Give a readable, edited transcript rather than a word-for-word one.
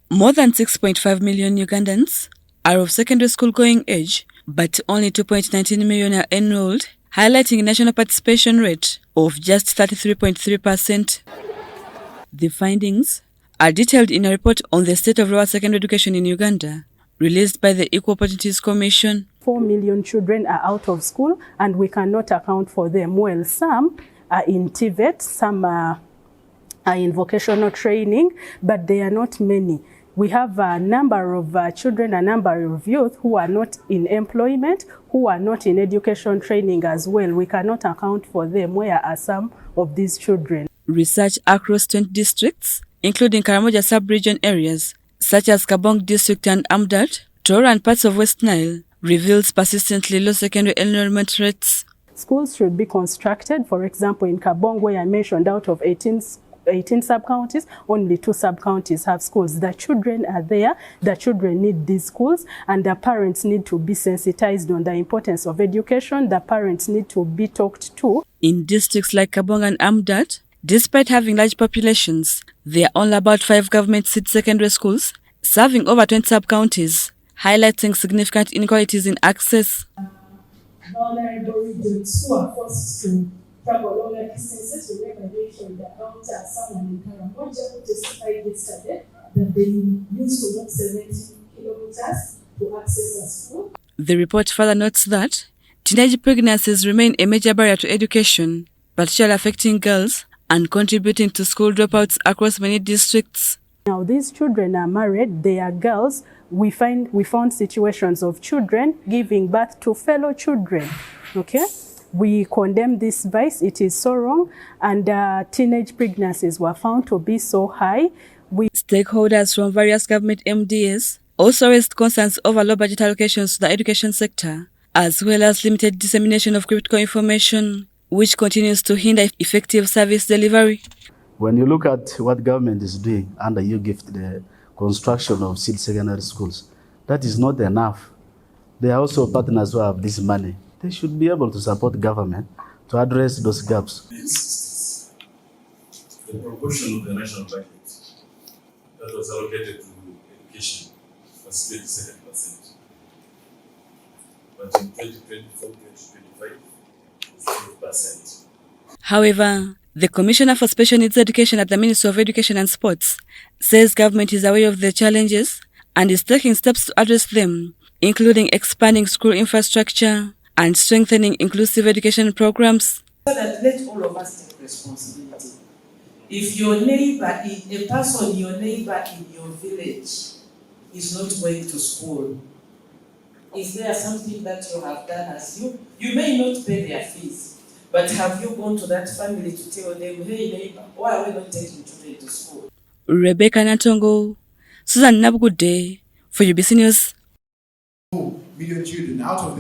More than 6.5 million Ugandans are of secondary school going age, but only 2.19 million are enrolled, highlighting a national participation rate of just 33.3%. The findings are detailed in a report on the state of lower secondary education in Uganda, released by the Equal Opportunities Commission. 4 million children are out of school and we cannot account for them. Well, some are in TVET, some are in vocational training, but they are not many. We have a number of children, a number of youth who are not in employment, who are not in education training as well. We cannot account for them. Where are some of these children? Research across 20 districts, including Karamoja sub-region areas, such as Kabong district and Amdat, Tora and parts of West Nile, reveals persistently low secondary enrollment rates. Schools should be constructed. For example, in Kabong, where I mentioned, out of 18 sub-counties, only 2 sub-counties have schools. The children are there, the children need these schools, and the parents need to be sensitized on the importance of education. The parents need to be talked to. In districts like Kabong and Amdat, despite having large populations, there are only about 5 government-seat secondary schools, serving over 20 sub-counties, highlighting significant inequalities in access. Vulnerable regions who are forced to travel longer distances. We never mentioned about someone in Karamoja who testified yesterday that they used to walk 70 kilometers to access a school. The report further notes that teenage pregnancies remain a major barrier to education, particularly affecting girls and contributing to school dropouts across many districts. Now, these children are married, they are girls. We found situations of children giving birth to fellow children, okay? We condemn this vice, it is so wrong, and teenage pregnancies were found to be so high. Stakeholders from various government MDAs also raised concerns over low budget allocations to the education sector, as well as limited dissemination of critical information, which continues to hinder effective service delivery. When you look at what government is doing under UGIFT, the construction of seed secondary schools, that is not enough. There are also partners who have this money. They should be able to support government to address those gaps. The proportion of the national budget that was allocated to education was 27%. But in 2024-2025, it's 12%. However, the Commissioner for Special Needs Education at the Ministry of Education and Sports says government is aware of the challenges and is taking steps to address them, including expanding school infrastructure and strengthening inclusive education programs. So that let all of us take responsibility. If your neighbor, a person, your neighbor in your village is not going to school, is there something that you have done as you may not pay their fees, but have you gone to that family to tell them, hey neighbor, why are we not taking children to school? Rebecca Natongo, Susan Nabgude for UBC News. 2 million children out of